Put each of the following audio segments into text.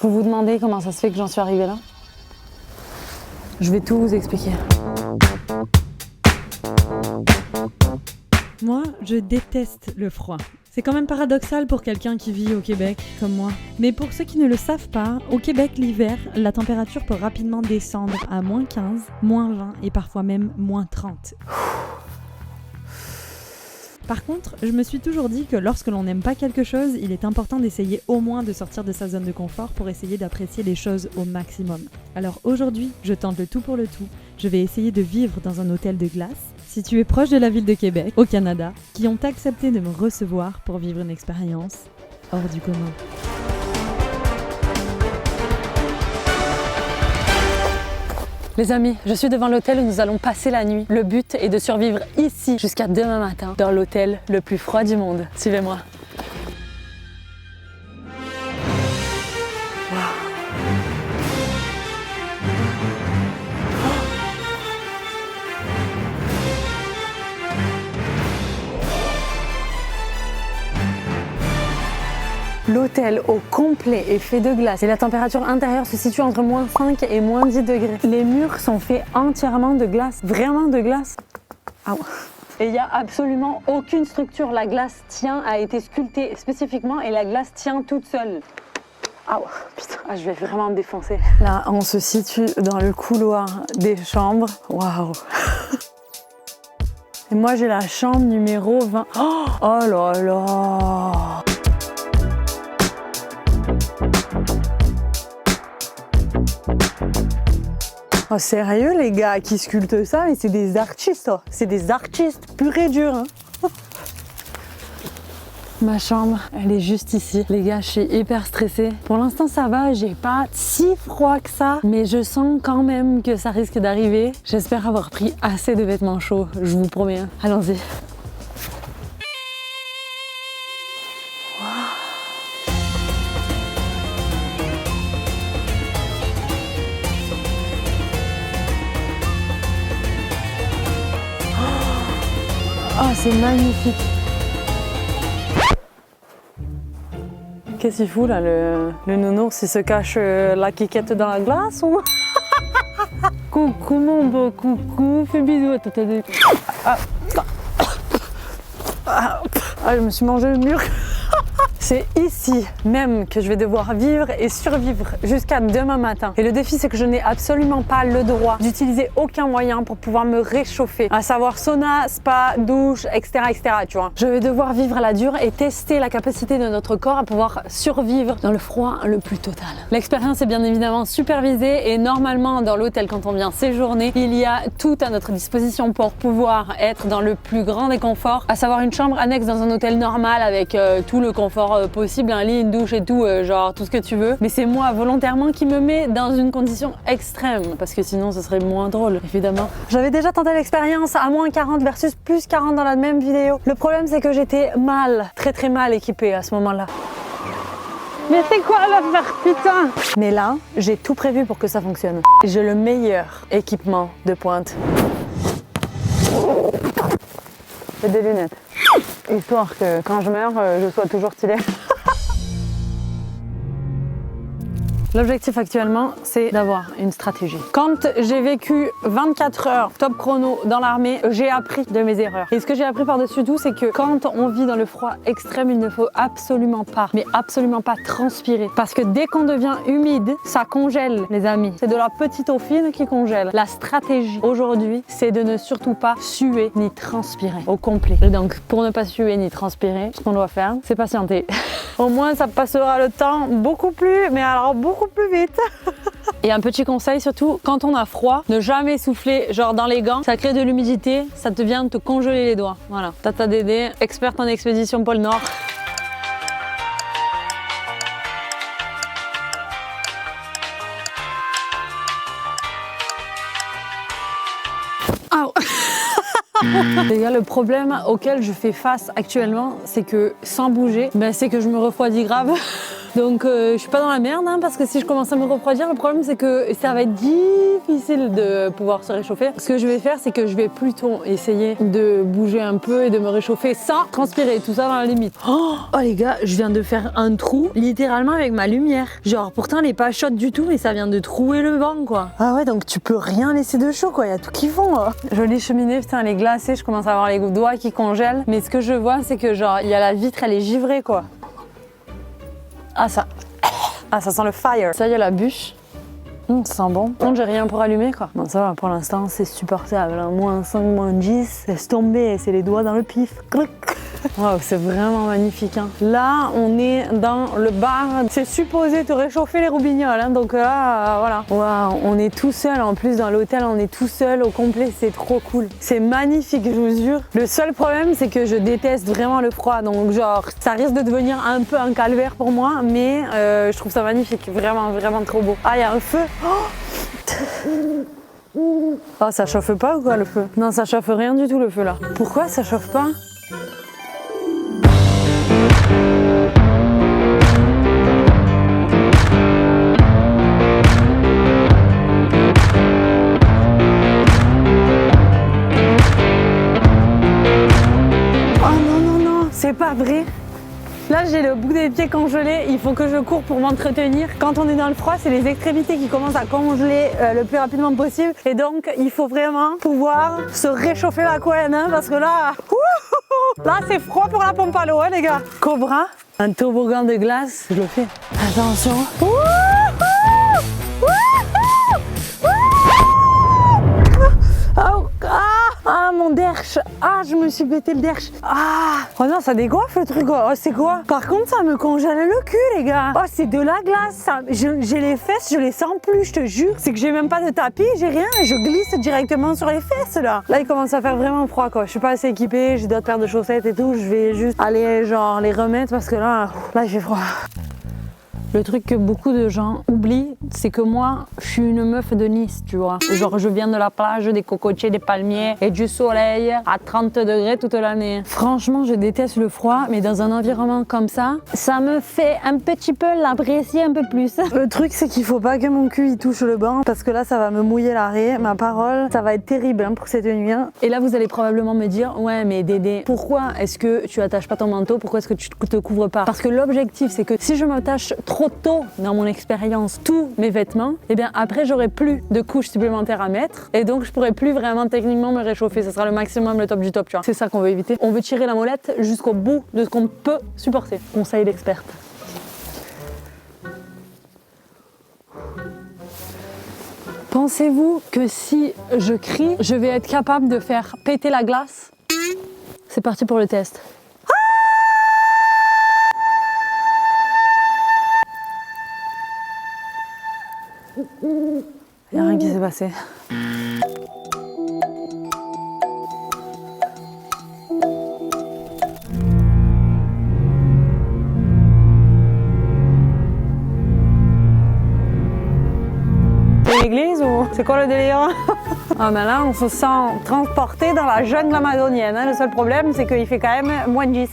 Vous vous demandez comment ça se fait que j'en suis arrivée là? Je vais tout vous expliquer. Moi, je déteste le froid. C'est quand même paradoxal pour quelqu'un qui vit au Québec, comme moi. Mais pour ceux qui ne le savent pas, au Québec, l'hiver, la température peut rapidement descendre à -15, -20 et parfois même -30. Par contre, je me suis toujours dit que lorsque l'on n'aime pas quelque chose, il est important d'essayer au moins de sortir de sa zone de confort pour essayer d'apprécier les choses au maximum. Alors aujourd'hui, je tente le tout pour le tout. Je vais essayer de vivre dans un hôtel de glace, situé proche de la ville de Québec, au Canada, qui ont accepté de me recevoir pour vivre une expérience hors du commun. Les amis, je suis devant l'hôtel où nous allons passer la nuit. Le but est de survivre ici jusqu'à demain matin, dans l'hôtel le plus froid du monde. Suivez-moi. L'hôtel au complet est fait de glace et la température intérieure se situe entre -5 et -10 degrés. Les murs sont faits entièrement de glace, vraiment de glace. Ah ouais. Et il n'y a absolument aucune structure. La glace tient, a été sculptée spécifiquement et la glace tient toute seule. Ah ouais, putain, je vais vraiment me défoncer. Là, on se situe dans le couloir des chambres. Waouh. Et moi, j'ai la chambre numéro 20. Oh là là. Oh, sérieux les gars qui sculptent ça, mais c'est des artistes, oh. C'est des artistes purs et durs. Hein. Ma chambre, elle est juste ici. Les gars, je suis hyper stressée. Pour l'instant, ça va, j'ai pas si froid que ça, mais je sens quand même que ça risque d'arriver. J'espère avoir pris assez de vêtements chauds, je vous promets. Hein. Allons-y. Oh, c'est magnifique. Qu'est-ce qu'il fout là, le nounours? Il se cache la quiquette dans la glace ou? Coucou mon beau coucou, fais bisous à tata de... Je me suis mangé le mur. C'est ici même que je vais devoir vivre et survivre jusqu'à demain matin. Et le défi, c'est que je n'ai absolument pas le droit d'utiliser aucun moyen pour pouvoir me réchauffer. À savoir sauna, spa, douche, etc., etc., tu vois. Je vais devoir vivre à la dure et tester la capacité de notre corps à pouvoir survivre dans le froid le plus total. L'expérience est bien évidemment supervisée et normalement dans l'hôtel, quand on vient séjourner, il y a tout à notre disposition pour pouvoir être dans le plus grand des conforts, à savoir une chambre annexe dans un hôtel normal avec tout le confort possible, un lit, une douche et tout, genre tout ce que tu veux. Mais c'est moi volontairement qui me mets dans une condition extrême parce que sinon ce serait moins drôle, évidemment. J'avais déjà tenté l'expérience à -40 versus +40 dans la même vidéo. Le problème c'est que j'étais mal, très mal équipée à ce moment-là. Mais c'est quoi l'affaire, putain? Mais là, j'ai tout prévu pour que ça fonctionne. J'ai le meilleur équipement de pointe. J'ai des lunettes. Histoire que quand je meurs, je sois toujours stylée. L'objectif actuellement, c'est d'avoir une stratégie. Quand j'ai vécu 24 heures top chrono dans l'armée, j'ai appris de mes erreurs. Et ce que j'ai appris par-dessus tout, c'est que quand on vit dans le froid extrême, il ne faut absolument pas, mais absolument pas transpirer. Parce que dès qu'on devient humide, ça congèle, les amis. C'est de la petite eau fine qui congèle. La stratégie aujourd'hui, c'est de ne surtout pas suer ni transpirer au complet. Et donc, pour ne pas suer ni transpirer, ce qu'on doit faire, c'est patienter. Au moins, ça passera le temps beaucoup plus, mais alors beaucoup plus vite. Et un petit conseil surtout, quand on a froid, ne jamais souffler genre dans les gants, ça crée de l'humidité, ça te vient de te congeler les doigts. Voilà, Tata Dédé, experte en expédition pôle Nord. Les gars, le problème auquel je fais face actuellement, c'est que sans bouger, c'est que je me refroidis grave. Donc je suis pas dans la merde hein, parce que si je commence à me refroidir, le problème c'est que ça va être difficile de pouvoir se réchauffer. Ce que je vais faire, c'est que je vais plutôt essayer de bouger un peu et de me réchauffer sans transpirer, tout ça dans la limite. Oh les gars, je viens de faire un trou littéralement avec ma lumière. Genre pourtant elle est pas chaude du tout, mais ça vient de trouer le banc quoi. Ah ouais, donc tu peux rien laisser de chaud quoi, il y a tout qui fond. Jolie cheminée, putain elle est glacée, je commence à avoir les doigts qui congèlent. Mais ce que je vois, c'est que genre il y a la vitre, elle est givrée quoi. Ah ça sent le fire. Ça y est la bûche. Ça sent bon. Non, j'ai rien pour allumer quoi. Bon ça va, pour l'instant c'est supportable. Moins 5, moins 10, laisse tomber, c'est les doigts dans le pif. Waouh, c'est vraiment magnifique. Hein. Là, on est dans le bar. C'est supposé te réchauffer les roubignoles. Hein. Donc là, voilà. Waouh, on est tout seul. En plus, dans l'hôtel, on est tout seul au complet. C'est trop cool. C'est magnifique, je vous jure. Le seul problème, c'est que je déteste vraiment le froid. Donc, genre, ça risque de devenir un peu un calvaire pour moi. Mais je trouve ça magnifique. Vraiment, vraiment trop beau. Ah, il y a un feu. Oh, ça chauffe pas ou quoi le feu? Non, ça chauffe rien du tout le feu là. Pourquoi ça chauffe pas? C'est pas vrai. Là, j'ai le bout des pieds congelé. Il faut que je cours pour m'entretenir. Quand on est dans le froid, c'est les extrémités qui commencent à congeler le plus rapidement possible. Et donc, il faut vraiment pouvoir se réchauffer la couenne. Hein, parce que là, là c'est froid pour la pompe à l'eau, hein, les gars. Cobra, un toboggan de glace. Je le fais. Attention. Ah mon derche. Ah je me suis pété le derche. Ah oh non ça dégoiffe le truc. Oh c'est quoi? Par contre ça me congèle le cul les gars. Oh c'est de la glace. J'ai les fesses, je les sens plus, je te jure. C'est que j'ai même pas de tapis, j'ai rien et je glisse directement sur les fesses là. Là il commence à faire vraiment froid quoi. Je suis pas assez équipée, j'ai d'autres paires de chaussettes et tout. Je vais juste aller genre les remettre parce que là il fait froid. Le truc que beaucoup de gens oublient, c'est que moi, je suis une meuf de Nice, tu vois. Genre, je viens de la plage, des cocotiers, des palmiers et du soleil à 30 degrés toute l'année. Franchement, je déteste le froid, mais dans un environnement comme ça, ça me fait un petit peu l'apprécier un peu plus. Le truc, c'est qu'il faut pas que mon cul y touche le banc, parce que là, ça va me mouiller l'arrêt. Ma parole, ça va être terrible hein, pour cette nuit. Hein. Et là, vous allez probablement me dire, ouais, mais Dédé, pourquoi est-ce que tu attaches pas ton manteau? Pourquoi est-ce que tu te couvres pas? Parce que l'objectif, c'est que si je m'attache trop tôt dans mon expérience tous mes vêtements, et bien après j'aurai plus de couches supplémentaires à mettre et donc je pourrai plus vraiment techniquement me réchauffer. Ce sera le maximum, le top du top, tu vois. C'est ça qu'on veut éviter. On veut tirer la molette jusqu'au bout de ce qu'on peut supporter. Conseil d'experte. Pensez-vous que si je crie, je vais être capable de faire péter la glace? C'est parti pour le test. Il n'y a rien qui s'est passé. C'est l'église ou c'est quoi le délire? Ah ben là on se sent transporté dans la jungle amazonienne. Hein. Le seul problème c'est qu'il fait quand même moins de 10.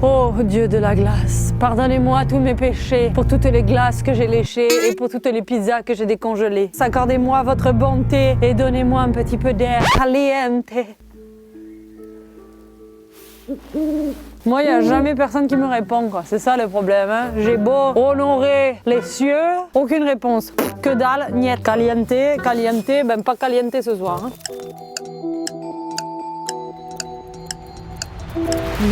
Oh Dieu de la glace, pardonnez-moi tous mes péchés pour toutes les glaces que j'ai léchées et pour toutes les pizzas que j'ai décongelées. Accordez-moi votre bonté et donnez-moi un petit peu d'air caliente. Moi, il n'y a jamais personne qui me répond, quoi. C'est ça le problème. Hein. J'ai beau honorer les cieux, aucune réponse. Que dalle, niet. Caliente, ben pas caliente ce soir. Hein.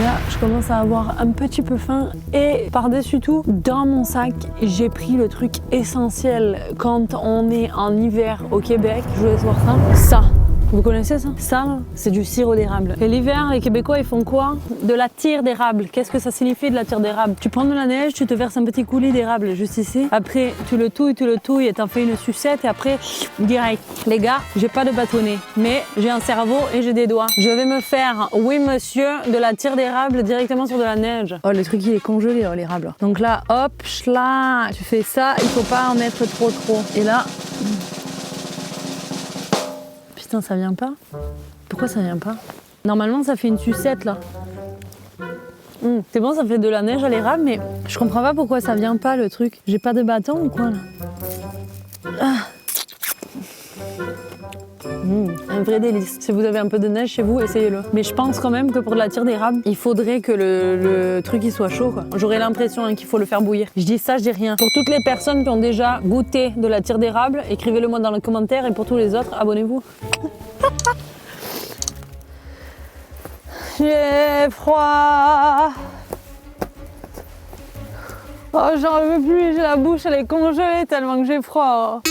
Là, je commence à avoir un petit peu faim et par-dessus tout, dans mon sac, j'ai pris le truc essentiel quand on est en hiver au Québec. Je vous laisse voir ça. Ça. Vous connaissez ça? Ça, c'est du sirop d'érable. Et l'hiver, les Québécois, ils font quoi? De la tire d'érable. Qu'est-ce que ça signifie de la tire d'érable? Tu prends de la neige, tu te verses un petit coulis d'érable juste ici. Après, tu le touilles et t'en fais une sucette et après, direct. Les gars, j'ai pas de bâtonnet, mais j'ai un cerveau et j'ai des doigts. Je vais me faire, oui monsieur, de la tire d'érable directement sur de la neige. Oh, le truc, il est congelé, oh, l'érable. Donc là, hop, là, tu fais ça, il faut pas en mettre trop. Et là... Putain, ça vient pas? Pourquoi ça vient pas? Normalement, ça fait une sucette là. C'est bon, ça fait de la neige à l'érable, mais je comprends pas pourquoi ça vient pas le truc. J'ai pas de bâton ou quoi là? Un vrai délice. Si vous avez un peu de neige chez vous, essayez-le. Mais je pense quand même que pour de la tire d'érable, il faudrait que le truc il soit chaud, quoi. J'aurais l'impression qu'il faut le faire bouillir. Je dis ça, je dis rien. Pour toutes les personnes qui ont déjà goûté de la tire d'érable, écrivez-le moi dans les commentaires, et pour tous les autres, abonnez-vous. J'ai froid. Oh, j'en veux plus, j'ai la bouche, elle est congelée tellement que j'ai froid.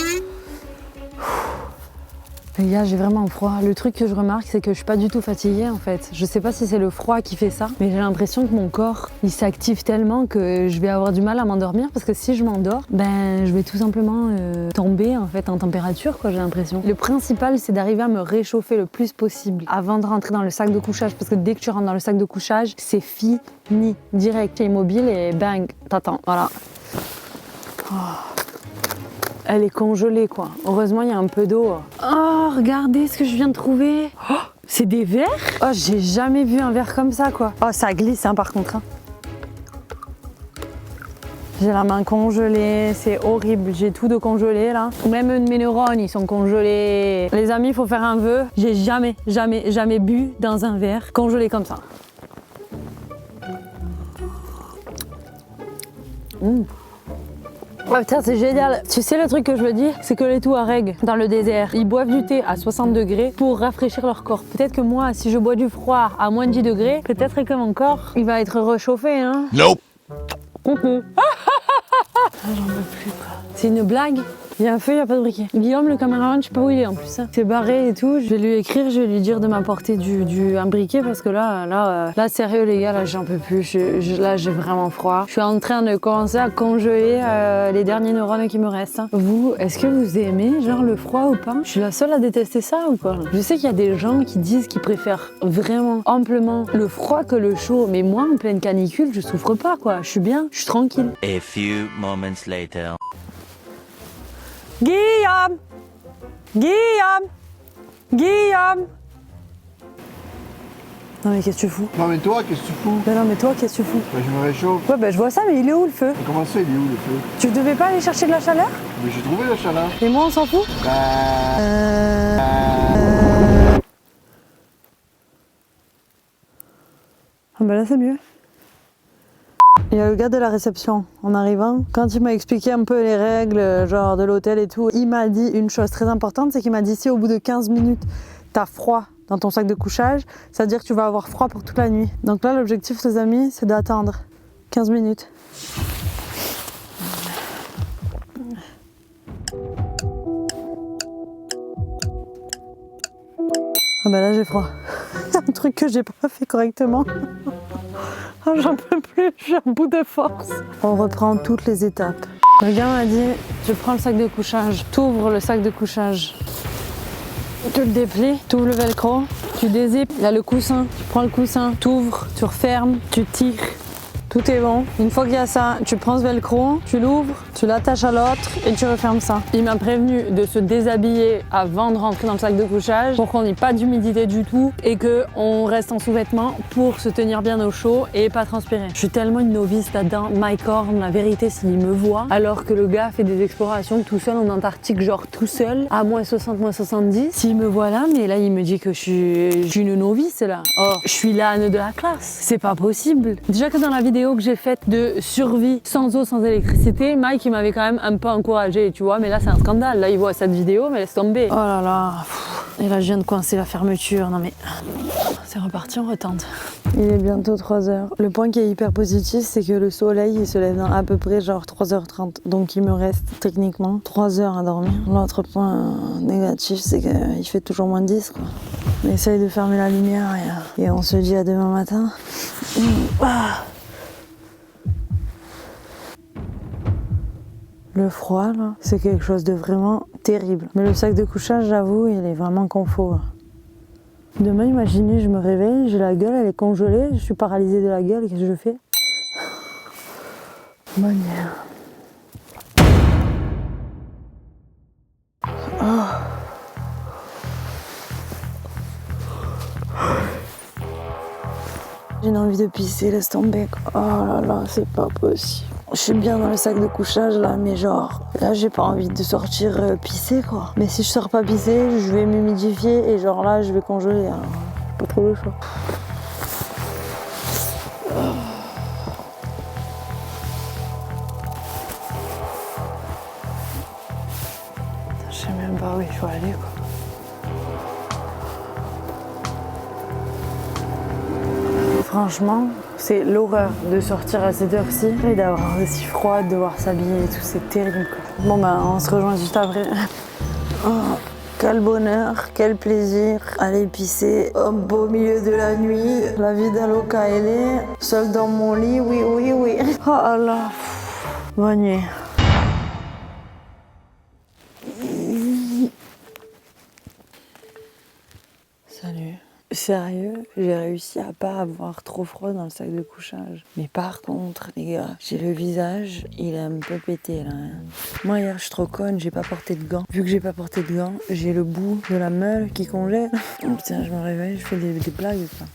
Les gars, j'ai vraiment froid. Le truc que je remarque, c'est que je suis pas du tout fatiguée en fait. Je sais pas si c'est le froid qui fait ça, mais j'ai l'impression que mon corps, il s'active tellement que je vais avoir du mal à m'endormir parce que si je m'endors, ben je vais tout simplement tomber en fait en température, quoi, j'ai l'impression. Le principal, c'est d'arriver à me réchauffer le plus possible avant de rentrer dans le sac de couchage, parce que dès que tu rentres dans le sac de couchage, c'est fini. Direct, tu es immobile et bang, t'attends. Voilà. Oh. Elle est congelée, quoi. Heureusement, il y a un peu d'eau. Oh, regardez ce que je viens de trouver. Oh, c'est des verres? Oh, j'ai jamais vu un verre comme ça, quoi. Oh, ça glisse, hein, par contre. Hein. J'ai la main congelée, c'est horrible. J'ai tout de congelé, là. Même mes neurones, ils sont congelés. Les amis, il faut faire un vœu. J'ai jamais bu dans un verre congelé comme ça. Oh putain, c'est génial. Tu sais le truc que je veux dire, c'est que les Touaregs dans le désert, ils boivent du thé à 60 degrés pour rafraîchir leur corps. Peut-être que moi, si je bois du froid à moins de 10 degrés, peut-être que mon corps, il va être réchauffé, hein. Nope. Coucou. J'en peux plus, quoi. C'est une blague. Il y a un feu, il n'y a pas de briquet. Guillaume, le caméraman, je sais pas où il est en plus. Hein. C'est barré et tout. Je vais lui écrire, je vais lui dire de m'apporter un briquet parce que là, sérieux les gars, là j'en peux plus. Là j'ai vraiment froid. Je suis en train de commencer à congeler les derniers neurones qui me restent. Hein. Vous, est-ce que vous aimez genre le froid ou pas? Je suis la seule à détester ça ou quoi? Je sais qu'il y a des gens qui disent qu'ils préfèrent vraiment amplement le froid que le chaud, mais moi en pleine canicule, je souffre pas quoi. Je suis bien, je suis tranquille. A few moments later. Guillaume! Guillaume! Guillaume! Non mais qu'est-ce que tu fous? Non mais toi, qu'est-ce que tu fous? Mais non mais toi, qu'est-ce que tu fous? Bah, je me réchauffe. Ouais bah je vois ça, mais il est où le feu? Mais comment ça, il est où le feu? Tu devais pas aller chercher de la chaleur? Mais j'ai trouvé la chaleur. Et moi on s'en fout? Ah bah là c'est mieux. Il y a le gars de la réception en arrivant. Quand il m'a expliqué un peu les règles, genre de l'hôtel et tout, il m'a dit une chose très importante, c'est qu'il m'a dit si au bout de 15 minutes, t'as froid dans ton sac de couchage, ça veut dire que tu vas avoir froid pour toute la nuit. Donc là, l'objectif, les amis, c'est d'attendre 15 minutes. Ah bah là, j'ai froid. Un truc que j'ai pas fait correctement. Oh, j'en peux plus, j'ai un bout de force. On reprend toutes les étapes. Le gars m'a dit, tu prends le sac de couchage, tu ouvres le sac de couchage, tu le déplies, tu ouvres le velcro, tu dézippes, il y a le coussin, tu prends le coussin, tu ouvres, tu refermes, tu tires. Tout est bon. Une fois qu'il y a ça, tu prends ce velcro, tu l'ouvres, tu l'attaches à l'autre et tu refermes ça. Il m'a prévenu de se déshabiller avant de rentrer dans le sac de couchage pour qu'on n'ait pas d'humidité du tout et qu'on reste en sous-vêtements pour se tenir bien au chaud et pas transpirer. Je suis tellement une novice là-dedans. Mike Horn, la vérité, s'il me voit, alors que le gars fait des explorations tout seul en Antarctique, genre tout seul, à moins 60, moins 70, s'il me voit là, mais là il me dit que je suis une novice là. Oh, je suis l'âne de la classe. C'est pas possible. Déjà que dans la vidéo que j'ai faite de survie sans eau, sans électricité, Mike il m'avait quand même un peu encouragé, tu vois, mais là c'est un scandale. Là il voit cette vidéo, mais laisse tomber. Oh là là. Et là je viens de coincer la fermeture. Non mais c'est reparti, on retente. Il est bientôt 3h. Le point qui est hyper positif, c'est que le soleil il se lève dans à peu près genre 3h30. Donc il me reste techniquement 3h à dormir. L'autre point négatif, c'est qu'il fait toujours moins 10 quoi. On essaye de fermer la lumière et on se dit à demain matin. Le froid, là, c'est quelque chose de vraiment terrible. Mais le sac de couchage, j'avoue, il est vraiment confort. Demain, imaginez, je me réveille, j'ai la gueule, elle est congelée, je suis paralysée de la gueule, qu'est-ce que je fais? Bonne nuit. Oh. J'ai envie de pisser, laisse tomber. Oh là là, c'est pas possible. Je suis bien dans le sac de couchage là, mais genre, là j'ai pas envie de sortir pisser quoi. Mais si je sors pas pisser, je vais m'humidifier et genre là je vais congeler. Alors, pas trop le choix. Je sais même pas où il faut aller quoi. Franchement, c'est l'horreur de sortir à cette heure-ci et d'avoir aussi froid, de devoir s'habiller et tout, c'est terrible quoi. Bon ben on se rejoint juste après. Oh, quel bonheur, quel plaisir, aller pisser au beau milieu de la nuit, la vie d'Aloca elle est, seule dans mon lit, oui. Oh là, bonne nuit. Salut. Sérieux, j'ai réussi à pas avoir trop froid dans le sac de couchage. Mais par contre, les gars, j'ai le visage, il est un peu pété là. Hein. Moi hier, je suis trop conne, j'ai pas porté de gants. Vu que j'ai pas porté de gants, j'ai le bout de la meule qui congèle. Oh putain, je me réveille, je fais des blagues quoi.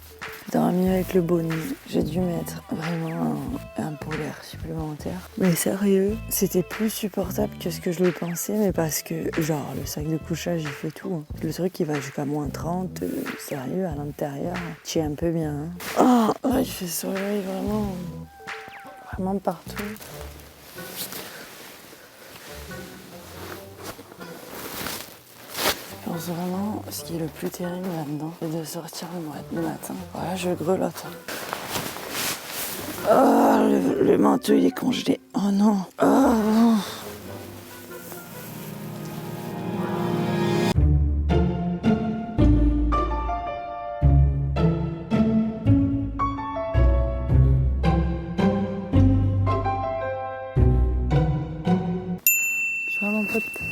J'ai dormi avec le bonnet. J'ai dû mettre vraiment un polaire supplémentaire. Mais sérieux, c'était plus supportable que ce que je le pensais, mais parce que, genre, le sac de couchage, il fait tout. Hein. Le truc, il va jusqu'à moins 30. Sérieux, à l'intérieur, tu es un peu bien. Hein. Oh, là, il fait soleil vraiment partout. Je pense vraiment, ce qui est le plus terrible là-dedans, c'est de sortir le matin. Voilà, je grelotte. Oh, le manteau, il est congelé. Oh non. Oh non. Vraiment pas de...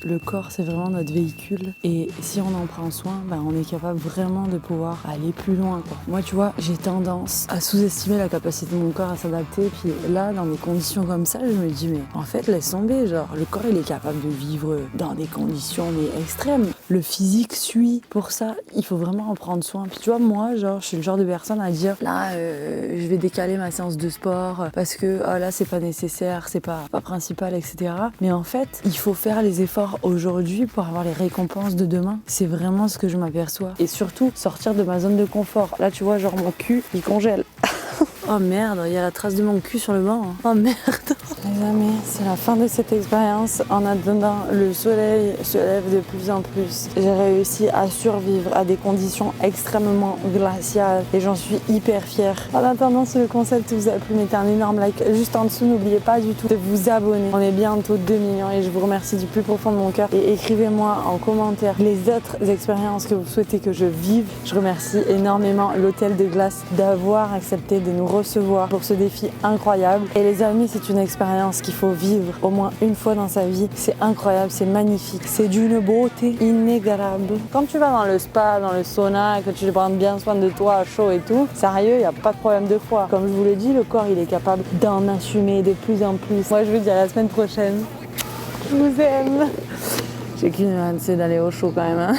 Le corps, c'est vraiment notre véhicule et si on en prend soin, on est capable vraiment de pouvoir aller plus loin quoi. Moi tu vois, j'ai tendance à sous-estimer la capacité de mon corps à s'adapter, puis là dans des conditions comme ça, je me dis mais en fait laisse tomber, genre le corps il est capable de vivre dans des conditions mais extrêmes. Le physique suit, pour ça il faut vraiment en prendre soin. Puis tu vois moi genre je suis le genre de personne à dire là je vais décaler ma séance de sport parce que là c'est pas nécessaire, c'est pas principal etc. Mais en fait il faut faire les efforts aujourd'hui pour avoir les récompenses de demain. C'est vraiment ce que je m'aperçois. Et surtout, sortir de ma zone de confort. Là, tu vois, genre mon cul, il congèle. Oh merde, il y a la trace de mon cul sur le banc. Oh merde. Les amis, c'est la fin de cette expérience. En attendant, le soleil se lève de plus en plus. J'ai réussi à survivre à des conditions extrêmement glaciales et j'en suis hyper fière. En attendant, si le concept vous a plu, mettez un énorme like juste en dessous. N'oubliez pas du tout de vous abonner. On est bientôt 2 millions et je vous remercie du plus profond de mon cœur. Et écrivez-moi en commentaire les autres expériences que vous souhaitez que je vive. Je remercie énormément l'Hôtel de Glace d'avoir accepté de nous recevoir pour ce défi incroyable. Et les amis, c'est une expérience qu'il faut vivre au moins une fois dans sa vie. C'est incroyable, c'est magnifique, c'est d'une beauté inégalable. Quand tu vas dans le spa, dans le sauna, que tu prends bien soin de toi à chaud et tout, sérieux, il n'y a pas de problème de froid. Comme je vous l'ai dit, le corps il est capable d'en assumer de plus en plus. Moi je vous dis à la semaine prochaine. Je vous aime. J'ai qu'une hâte, c'est d'aller au chaud quand même. Hein.